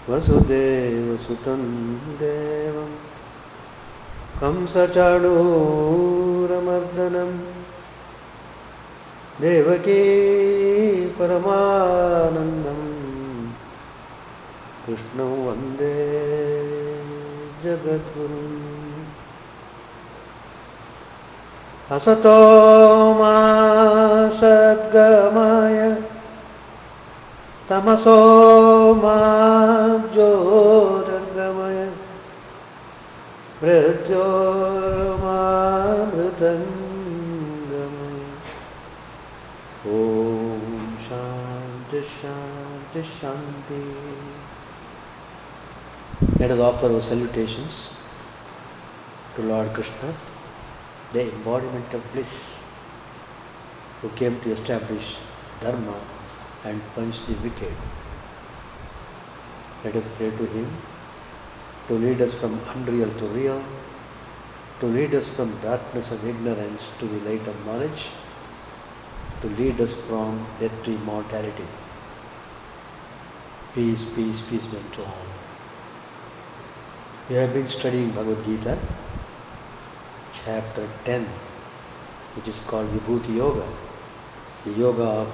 वसुदेवसुतं देवं कंसचाणूरमर्दनं देवकी परमानन्दं कृष्णं वन्दे जगद्गुरुम्। असतो मा सद्गमय तमसो मा ज्योतिर्गमय मृत्योर्मामृतङ्गमय। ॐ शान्ति शान्ति शान्ति। Let us offer our salutations to Lord Krishna, the embodiment of bliss, who came to establish Dharma and punish the wicked. Let us pray to him to lead us from unreal to real, to lead us from darkness of ignorance to the light of knowledge, to lead us from death to immortality. Peace, peace, peace be unto all. We have been studying Bhagavad Gita, chapter 10, which is called Vibhuti Yoga, the yoga of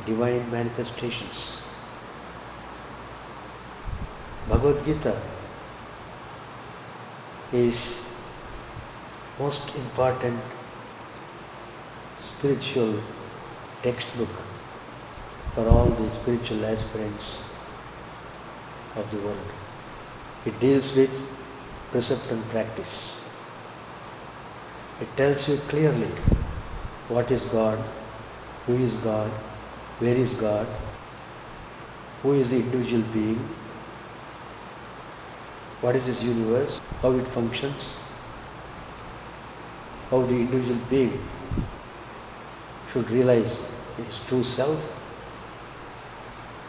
divine manifestations. Bhagavad Gita is most important spiritual textbook for all the spiritual aspirants of the world. It deals with precept and practice. It tells you clearly what is God, who is God, where is God, who is the individual being, what is this universe, how it functions, how the individual being should realize his true self.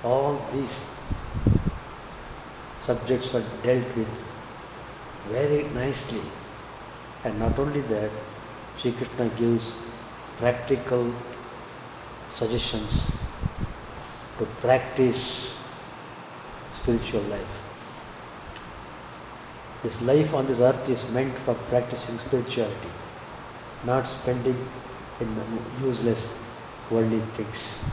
All these subjects are dealt with very nicely, and not only that, Sri Krishna gives practical suggestions to practice spiritual life. This life on this earth is meant for practicing spirituality, not spending in useless worldly things.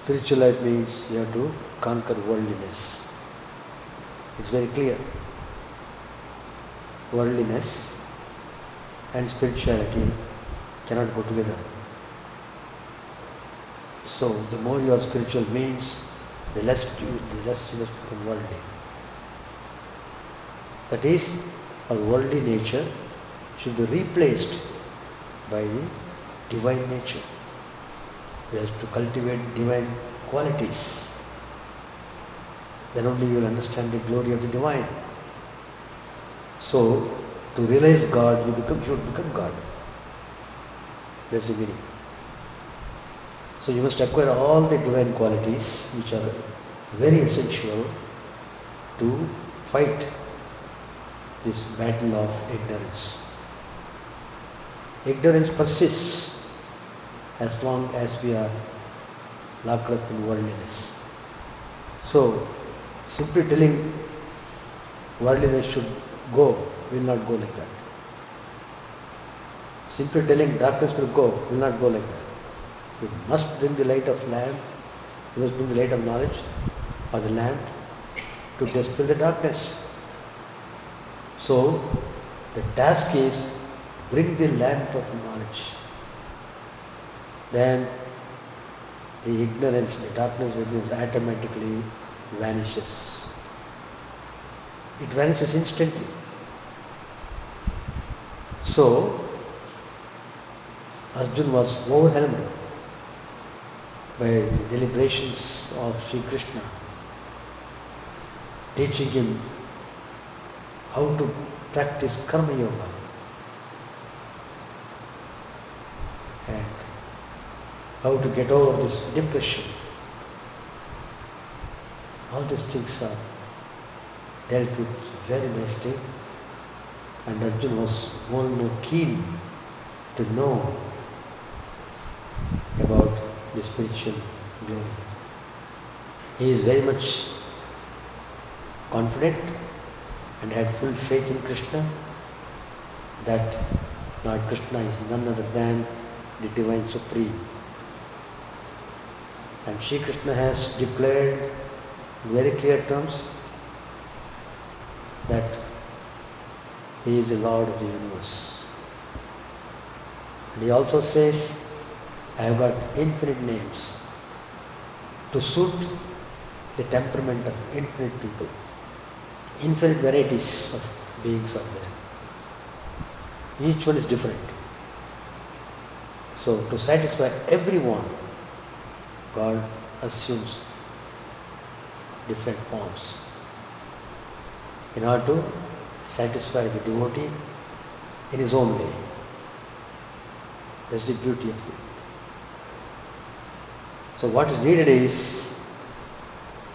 Spiritual life means you have to conquer worldliness. It's very clear. Worldliness and spirituality cannot go together. So the more you are spiritual means the less you must become worldly. That is, our worldly nature should be replaced by the divine nature. We have to cultivate divine qualities. Then only you will understand the glory of the divine. So, to realize God, you should become God. That's the meaning. So you must acquire all the divine qualities which are very essential to fight this battle of ignorance. Ignorance persists as long as we are locked up in worldliness. So, simply telling worldliness should go will not go like that. Simply telling darkness will go will not go like that. You must bring the light of lamp, you must bring the light of knowledge or the lamp to dispel the darkness. So, the task is bring the lamp of knowledge. Then the ignorance, the darkness automatically vanishes. It vanishes instantly. So, Arjuna was overwhelmed by the deliberations of Sri Krishna, teaching him how to practice Karma Yoga and how to get over this depression. All these things are dealt with very nicely, and Arjuna was more and more keen to know about the spiritual glory. He is very much confident and had full faith in Krishna that Lord Krishna is none other than the Divine Supreme. And Sri Krishna has declared in very clear terms that He is the Lord of the universe. And He also says, I have got infinite names to suit the temperament of infinite people. Infinite varieties of beings are there. Each one is different. So to satisfy everyone, God assumes different forms in order to satisfy the devotee in His own way. That's the beauty of it. So what is needed is,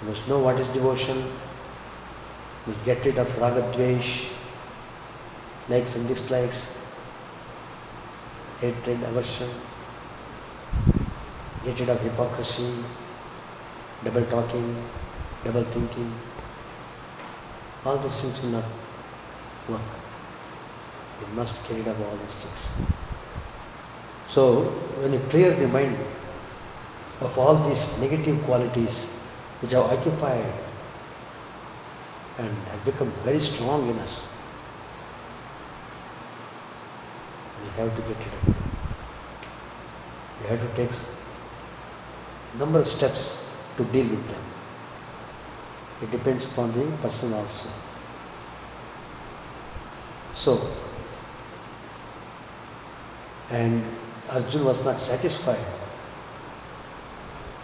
you must know what is devotion, you must get rid of raga dvesh, likes and dislikes, hatred, aversion, get rid of hypocrisy, double talking, double thinking. All these things will not work. You must get rid of all these things. So when you clear the mind of all these negative qualities which have occupied and have become very strong in us, we have to get rid of them. We have to take a number of steps to deal with them. It depends upon the person also. So, and Arjuna was not satisfied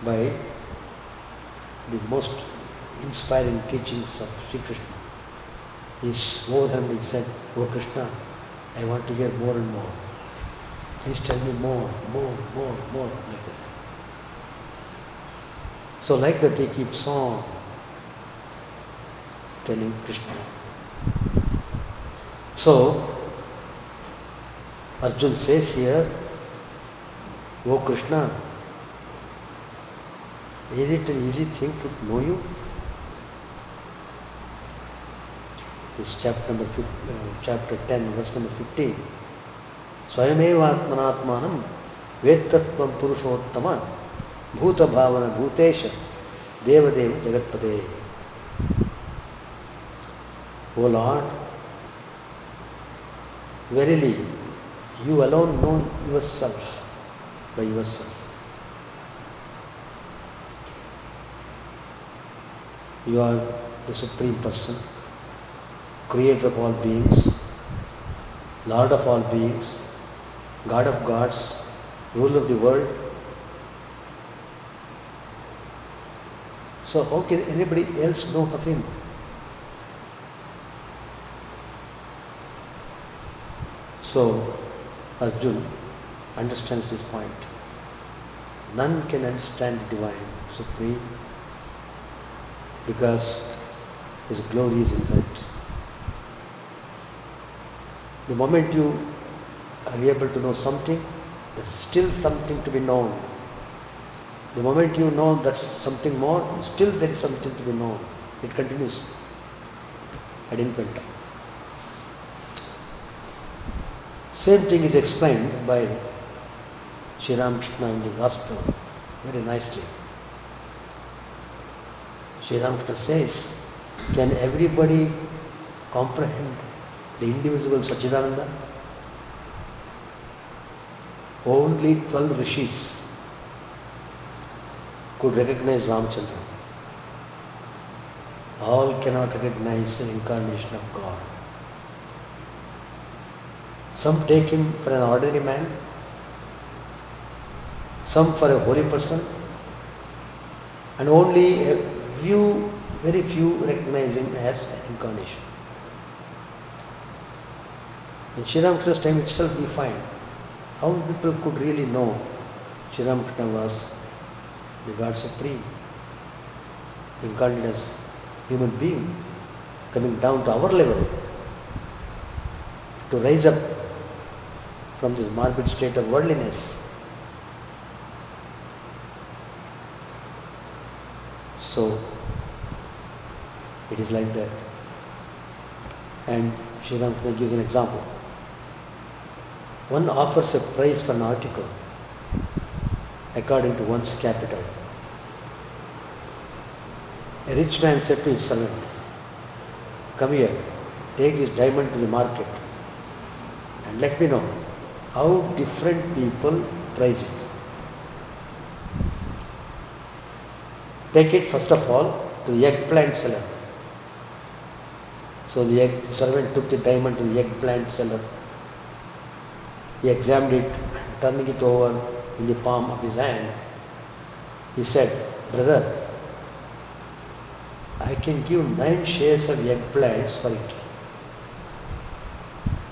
by the most inspiring teachings of Sri Krishna. He swore him and said, "Oh Krishna, I want to hear more and more. Please tell me more, like that." So like that he keeps on telling Krishna. So Arjuna says here, "Oh Krishna, is it an easy thing to know you?" This chapter 10, verse number 15. Swayameva vettatvam purushottama bhuta bhavana bhutesha devadeva jagatpade. O Lord, verily you alone know yourself by yourself. You are the Supreme Person, Creator of all beings, Lord of all beings, God of gods, ruler of the world. So how can anybody else know of Him? So Arjuna understands this point. None can understand the Divine Supreme because His glory is infinite. The moment you are able to know something, there's still something to be known. The moment you know that's something more, still there is something to be known. It continues ad infinitum. Same thing is explained by Sri Ramakrishna in the Gospel very nicely. Sri Ramakrishna says, can everybody comprehend the indivisible Satchidananda? Only 12 rishis could recognize Ramachandra. All cannot recognize an incarnation of God. Some take him for an ordinary man, some for a holy person, and only very few recognize him as an incarnation. In Sri Ramakrishna's time itself we find how people could really know Sri Ramakrishna was the God Supreme, incarnate as human being, coming down to our level to rise up from this morbid state of worldliness. So it is like that. And Sri Ramakrishna gives an example. One offers a price for an article according to one's capital. A rich man said to his servant, "Come here, take this diamond to the market and let me know how different people price it. Take it first of all to the eggplant seller." So the servant took the diamond to the eggplant seller. He examined it, turning it over in the palm of his hand. He said, "Brother, I can give 9 shares of eggplants for it."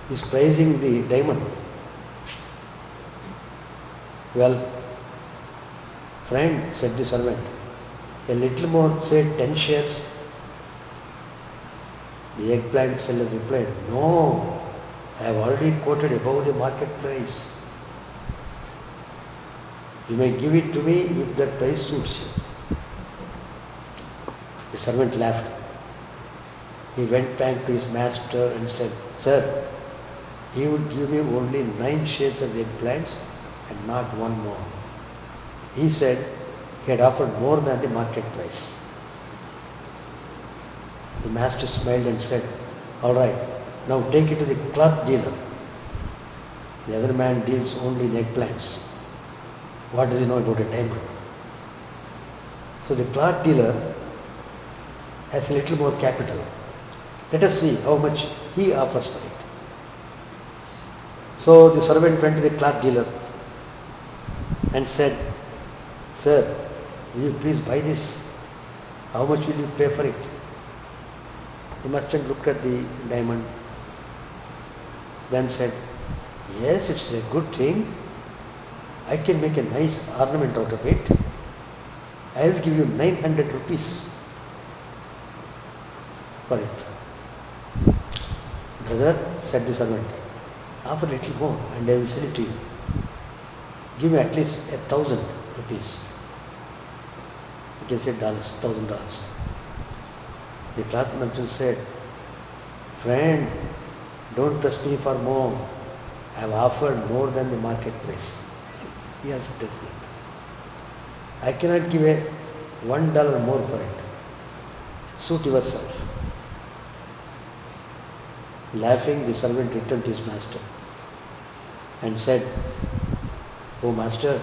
He's praising the diamond. "Well, friend," said the servant, "a little more, say 10 shares. The eggplant seller replied, "No, I have already quoted above the market price. You may give it to me if that price suits you." The servant laughed. He went back to his master and said, "Sir, he would give me only 9 shares of eggplants and not one more. He said he had offered more than the market price." The master smiled and said, "All right, now take it to the cloth dealer. The other man deals only in eggplants. What does he know about a diamond?" So the cloth dealer has a little more capital. Let us see how much he offers for it. So the servant went to the cloth dealer and said, "Sir, will you please buy this? How much will you pay for it?" The merchant looked at the diamond, then said, "Yes, it's a good thing. I can make a nice ornament out of it. I will give you 900 rupees for it." "Brother," said the servant, "offer a little more and I will sell it to you. Give me at least 1,000 rupees. You can say dollars, $1,000. The cloth merchant said, "Friend, don't trust me for more. I have offered more than the market price." He also does that. "I cannot give a $1 more for it. Suit yourself." Laughing, the servant returned to his master and said, "Oh master,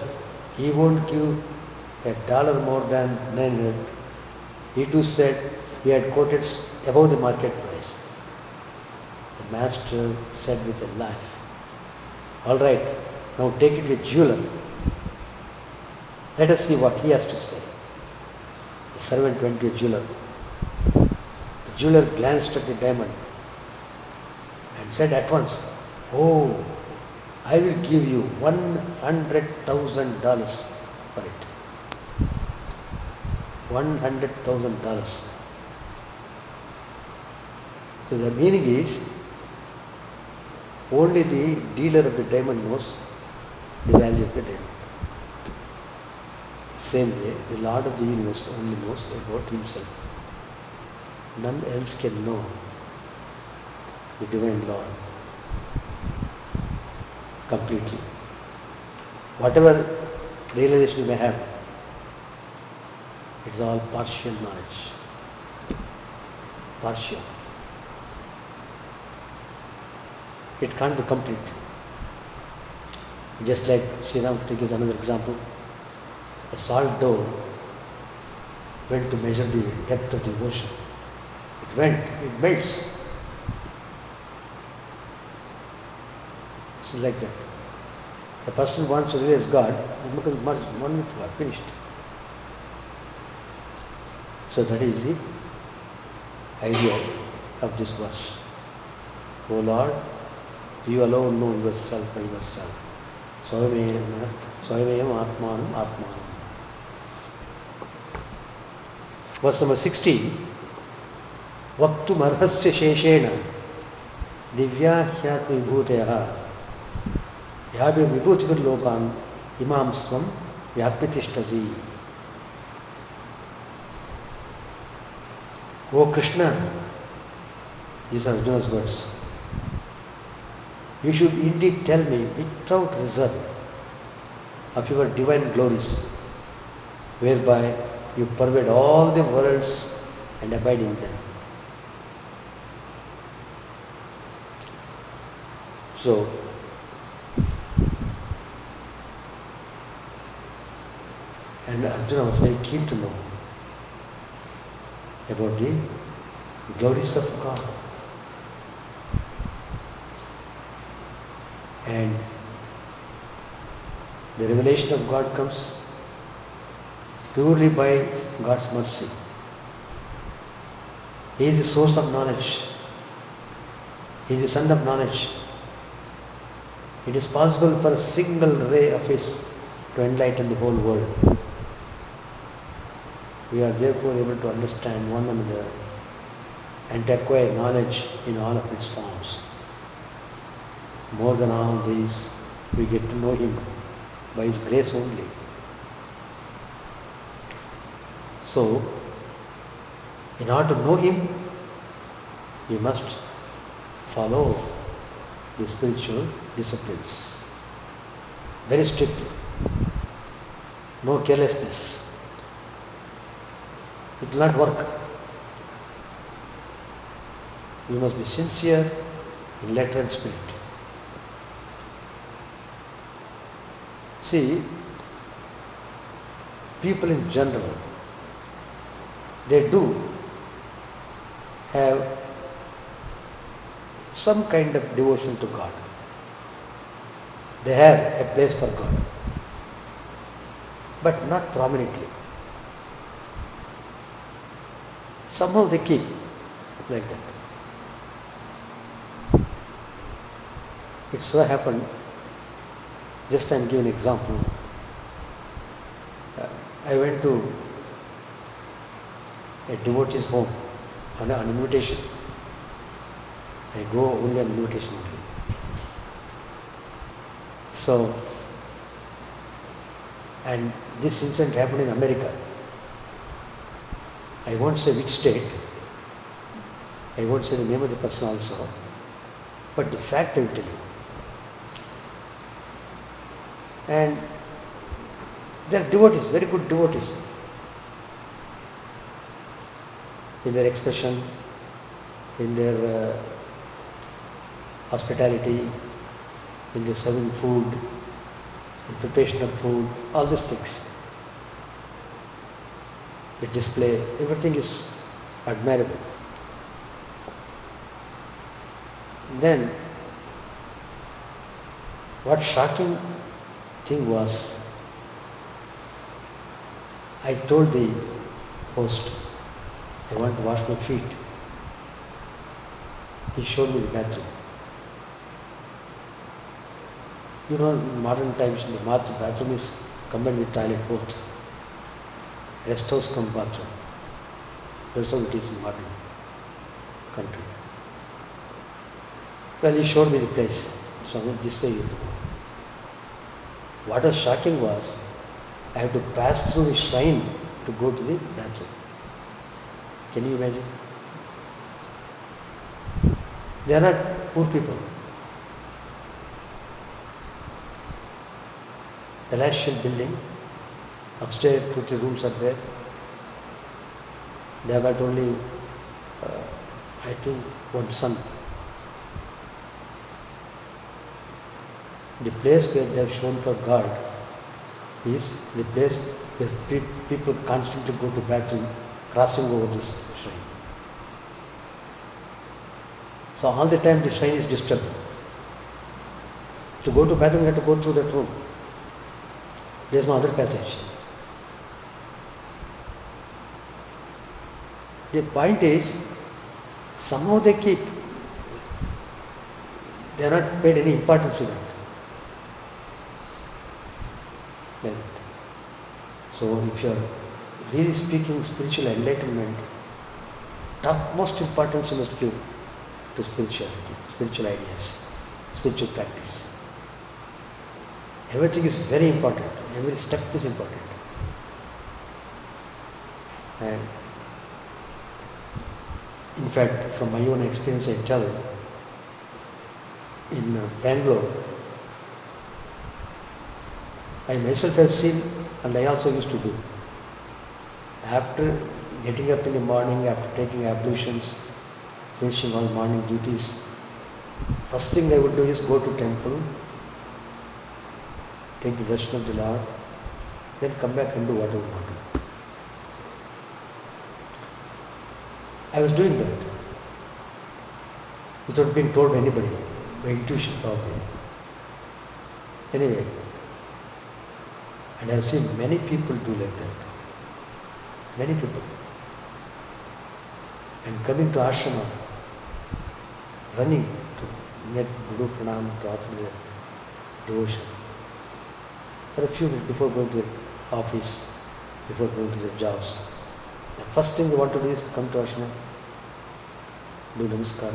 he won't give $1 more than 900. He too said he had quoted above the market price." The master said with a laugh, "All right, now take it to the jeweler. Let us see what he has to say." The servant went to a jeweler. The jeweler glanced at the diamond and said at once, "Oh, I will give you $100,000 for it." $100,000. So the meaning is, only the dealer of the diamond knows the value of the diamond. Same way, the Lord of the universe only knows about himself. None else can know the divine Lord completely. Whatever realization you may have, it is all partial knowledge. Partial. It can't be complete. Just like Sri Ramakrishna gives another example. A salt dove went to measure the depth of the ocean. It melts. It's like that. The person wants to realize God, it becomes one with God, finished. So that is the idea of this verse. O Lord, you alone know yourself by yourself. Swayam Atmanam Atmanam. Verse number 16. Vaktu marhasya sheshena divya hyatma vibhuteha yabhi vibhutibir lokan imam svam vyapyatishtazi. O Krishna, these are Arjuna's words, you should indeed tell me without reserve of your divine glories, whereby you pervade all the worlds and abide in them. So, and Arjuna was very keen to know about the glories of God. And the revelation of God comes purely by God's mercy. He is the source of knowledge. He is the sun of knowledge. It is possible for a single ray of His to enlighten the whole world. We are therefore able to understand one another and to acquire knowledge in all of its forms. More than all these, we get to know Him by His grace only. So, in order to know Him, we must follow the spiritual disciplines. Very strict. No carelessness. It will not work. You must be sincere in letter and spirit. See, people in general, they do have some kind of devotion to God. They have a place for God, but not prominently. Somehow they keep like that. It so happened, just I am giving an example. I went to a devotee's home on an invitation. I go only on invitation only. So, and this incident happened in America. I won't say which state, I won't say the name of the person also, but the fact I will tell you. And they are devotees, very good devotees in their expression, in their hospitality, in their serving food, in preparation of food, all these things. The display, everything is admirable. Then, what shocking thing was, I told the host, I want to wash my feet. He showed me the bathroom. You know, in modern times, the bathroom is combined with toilet both. Rest house come bathroom. That's how it is in modern country. Well, he showed me the place. So this way you do. What was shocking was, I have to pass through the shrine to go to the bathroom. Can you imagine? They are not poor people. Palatial building, upstairs 2-3 rooms are there. They have got only, I think, one son. The place where they have shown for God is the place where people constantly go to bathroom, crossing over this shrine. So all the time the shrine is disturbed. To go to bathroom, you have to go through that room. There is no other passage. The point is, somehow they are not paid any importance to that. So if you are really speaking spiritual enlightenment, topmost importance you must give to spirituality, spiritual ideas, spiritual practice. Everything is very important. Every step is important. And In fact, from my own experience I tell, in Bangalore, I myself have seen, and I also used to do. After getting up in the morning, after taking ablutions, finishing all morning duties, first thing I would do is go to temple, take the darshan of the Lord, then come back and do whatever I want to do. I was doing that without being told by anybody, by intuition probably. Anyway, and I have seen many people do like that. Many people. And coming to ashrama, running to make Guru Pranam, to offer their devotion. For a few minutes before going to the office, before going to their jobs. The first thing they want to do is come to ashrama, do namaskar.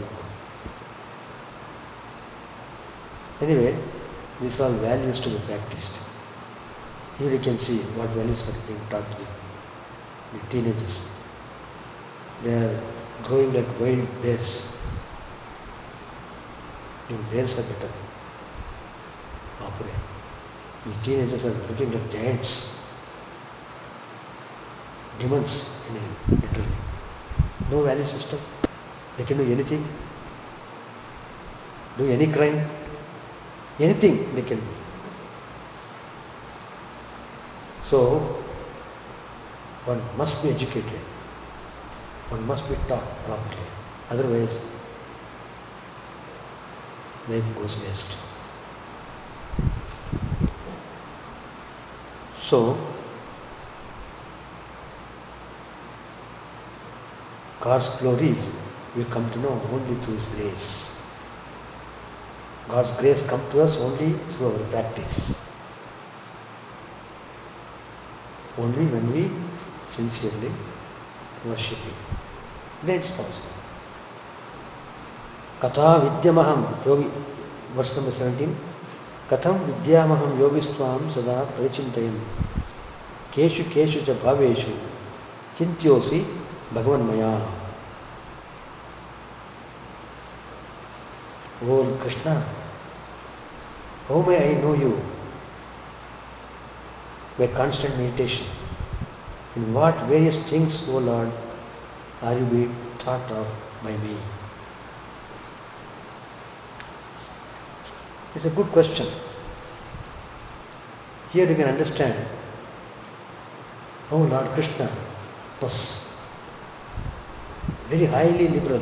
Anyway, these are all values to be practiced. Here you can see what values are being taught to the teenagers. They are growing like wild bears. Even bears are better. Operate. These teenagers are looking like giants. Demons, literally. No value system. They can do anything. Do any crime. Anything they can do. So, one must be educated. One must be taught properly. Otherwise, life goes waste. So, God's glories we come to know only through His grace. God's grace comes to us only through our practice. Only when we sincerely worship Him. Then it's possible. Katha vidyamaham yogi, verse number 17. Katham vidyamaham yogistvam sada parichintayan keshu keshu cha bhaveshu chintyosi bhagavan maya. Oh Krishna, how may I know you? By constant meditation. In what various things, O Lord, are you being thought of by me? It's a good question. Here you can understand how Lord Krishna was very highly liberal.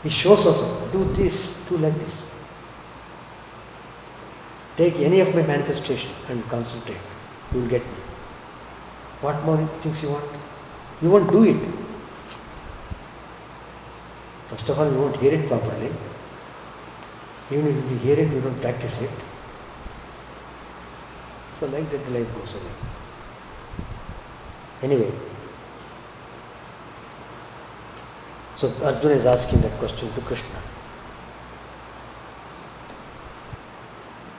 He shows us, do this, do like this. Take any of my manifestation and concentrate. You will get me. What more things you want? You won't do it. First of all, you won't hear it properly. Even if you hear it, you don't practice it. So like that life goes away. Anyway, so Arjuna is asking that question to Krishna.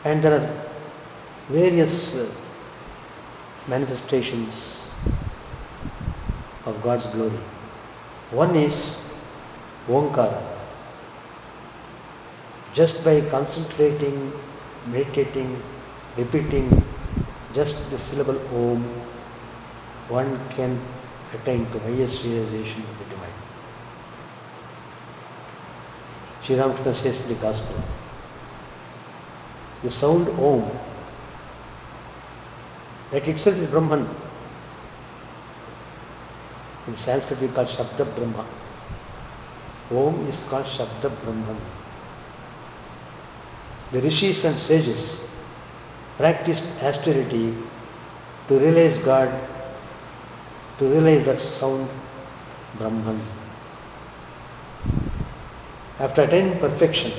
And there are various manifestations of God's glory. One is Omkara. Just by concentrating, meditating, repeating just the syllable Om, one can attain to highest realization of the divine. Sri Ramakrishna says in the Gospel, the sound Om, that itself is Brahman. In Sanskrit we call Shabda Brahma. Om is called Shabda Brahman. The rishis and sages practiced austerity to realize God, to realize that sound Brahman. After attaining perfection,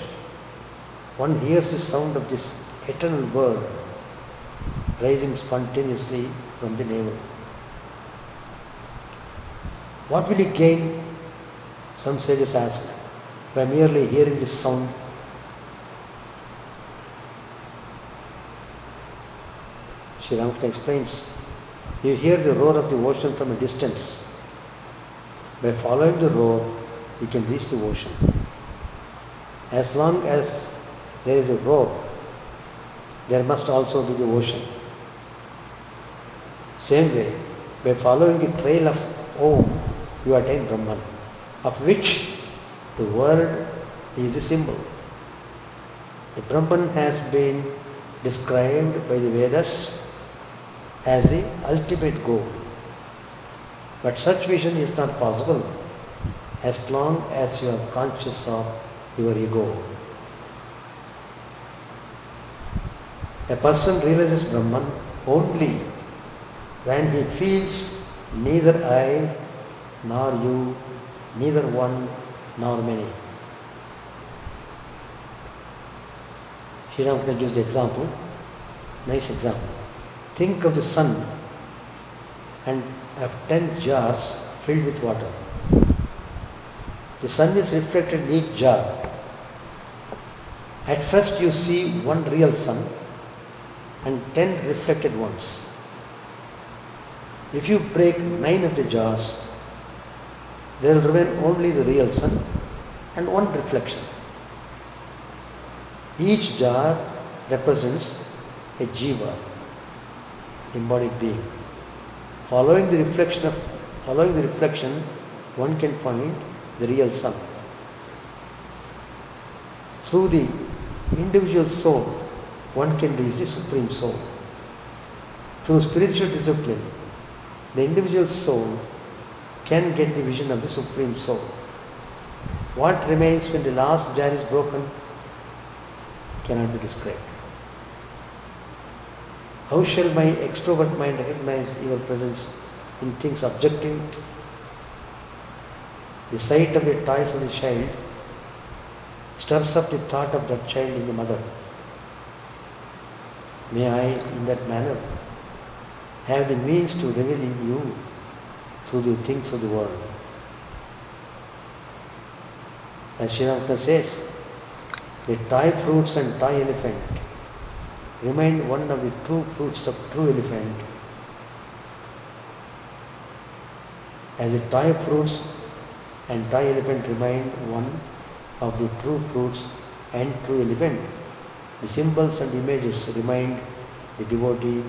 one hears the sound of this eternal word rising spontaneously from the navel. What will he gain? Some sages ask, by merely hearing this sound. Sri Ramakrishna explains, you hear the roar of the ocean from a distance. By following the rope, you can reach the ocean. As long as there is a rope, there must also be the ocean. Same way, by following the trail of Om, you attain Brahman, of which the word is the symbol. The Brahman has been described by the Vedas as the ultimate goal. But such vision is not possible as long as you are conscious of your ego. A person realizes Brahman only when he feels neither I nor you, neither one nor many. Sri Ramakrishna gives the example, nice example. Think of the sun and have 10 jars filled with water. The sun is reflected in each jar. At first you see one real sun and 10 reflected ones. If you break 9 of the jars, there will remain only the real sun and one reflection. Each jar represents a jiva, embodied being. Following the reflection, one can find the real sun. Through the individual soul, one can reach the Supreme Soul. Through spiritual discipline, the individual soul can get the vision of the Supreme Soul. What remains when the last jar is broken cannot be described. How shall my extrovert mind recognize your presence in things objective? The sight of the toys of the child stirs up the thought of that child in the mother. May I, in that manner, have the means to reveal in you through the things of the world. As Sri Ramakrishna says, the toy fruits and toy elephant remind one of the true fruits of true elephant, as the toy fruits and toy elephant remind one of the true fruits and true elephant. The symbols and images remind the devotee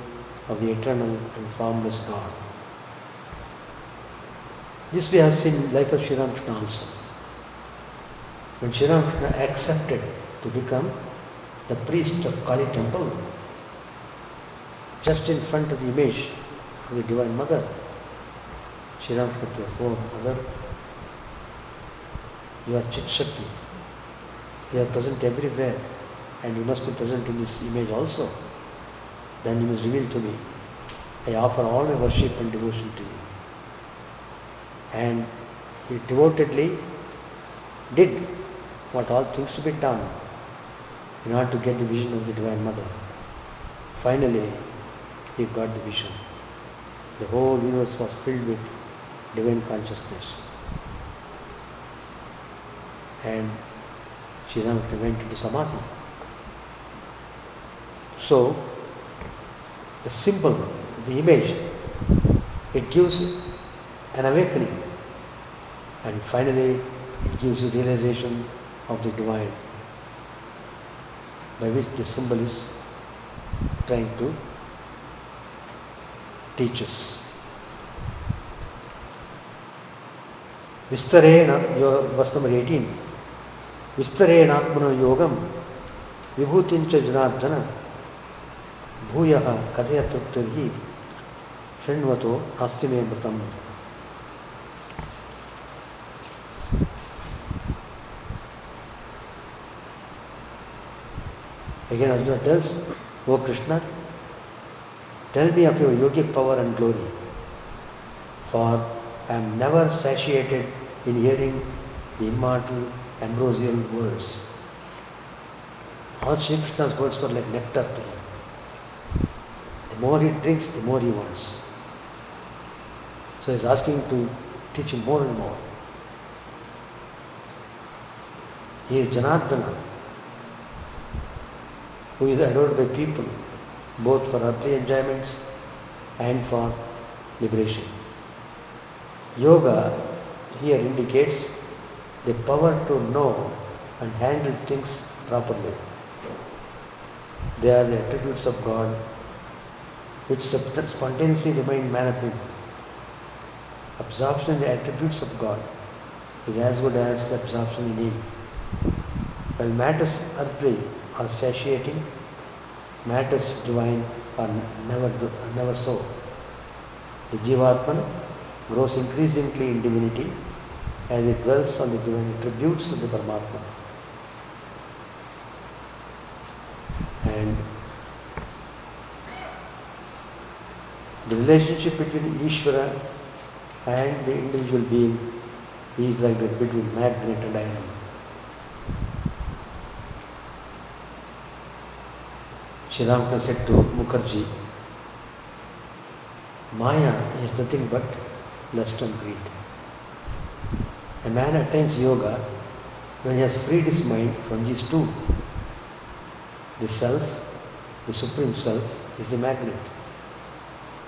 of the eternal and formless God. This we have seen in the life of Sri Ramakrishna also. When Sri Ramakrishna accepted to become the priest of Kali temple, just in front of the image of the Divine Mother, Sri Ramakrishna told, "Oh Mother, you are Chit Shakti. You are present everywhere and you must be present in this image also. Then you must reveal to me. I offer all my worship and devotion to you." And he devotedly did what all things to be done in order to get the vision of the Divine Mother. Finally, he got the vision. The whole universe was filled with divine consciousness. And Sri Ramakrishna went into Samadhi. So, the symbol, the image, it gives an awakening. And finally, it gives you realization of the divine, by which the symbol is trying to teach us. Vistarena, verse number 18. Vistarena atmano yogam vibhutincha janardhana bhuyaha kathayatrutirhi shrunvato nasti me mritam. Again Arjuna tells, "O Krishna, tell me of your yogic power and glory, for I am never satiated in hearing the immortal ambrosial words." All Sri Krishna's words were like nectar to him. The more he drinks, the more he wants. So he is asking to teach him more and more. He is Janardana, who is adored by people, both for earthly enjoyments and for liberation. Yoga here indicates the power to know and handle things properly. They are the attributes of God which spontaneously remain manifest. Absorption in the attributes of God is as good as the absorption in Him. While matters earthly are satiating, matters divine are never so. The Jivatman grows increasingly in divinity as it dwells on the divine attributes of the Paramatma. And the relationship between Ishvara and the individual being is like that between magnet and iron. Sri Ramakrishna said to Mukherjee, Maya is nothing but lust and greed. A man attains yoga when he has freed his mind from these two. The self, the supreme self, is the magnet.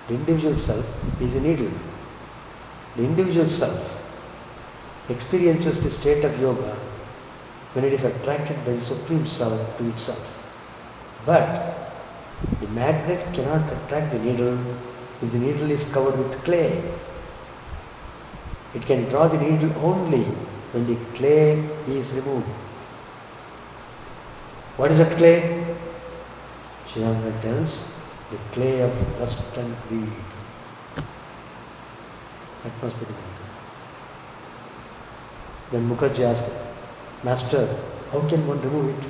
The individual self is the needle. The individual self experiences the state of yoga when it is attracted by the supreme self to itself. But the magnet cannot attract the needle if the needle is covered with clay. It can draw the needle only when the clay is removed. What is that clay? Sri Ramakrishna tells, the clay of lust and greed. That must be removed. Then Mukherjee asked, Master, how can one remove it?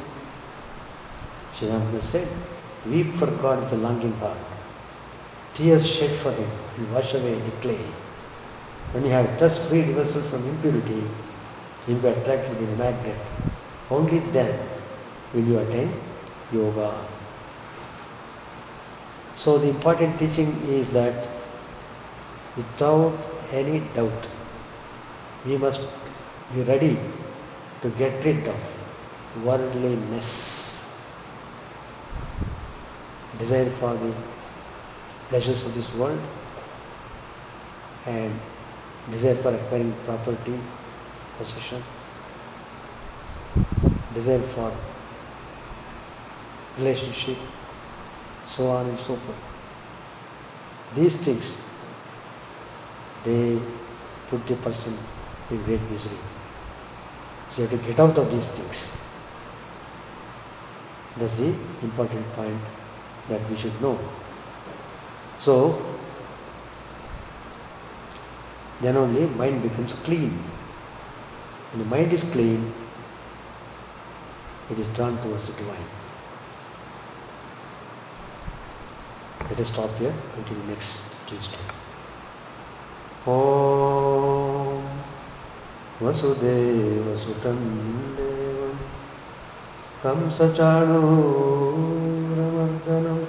Sri Ramakrishna said, weep for God with a longing heart. Tears shed for Him and wash away the clay. When you have thus freed yourself from impurity, you will be attracted by the magnet. Only then will you attain yoga. So the important teaching is that without any doubt, we must be ready to get rid of worldliness, desire for the pleasures of this world, and desire for acquiring property, possession, desire for relationship, so on and so forth. These things, they put the person in great misery. So you have to get out of these things. That's the important point that we should know. So, then only mind becomes clean. When the mind is clean, it is drawn towards the divine. Let us stop here, continue next Tuesday. Om Vasudeva Sutam Devam Kamsa Chanuramardanam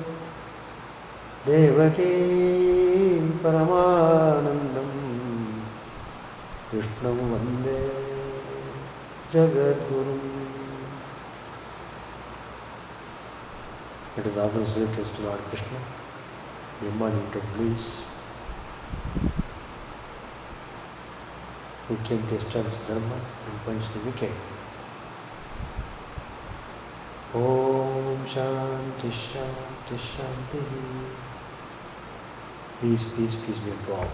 Devaki Paramanandam Krishnam Vande Jagadgurum. Let us offer salutations to Lord Krishna, the embodiment of bliss, who came to establish Dharma and punish the wicked. Om Shanti Shanti Shanti. Peace, peace, peace be unto all.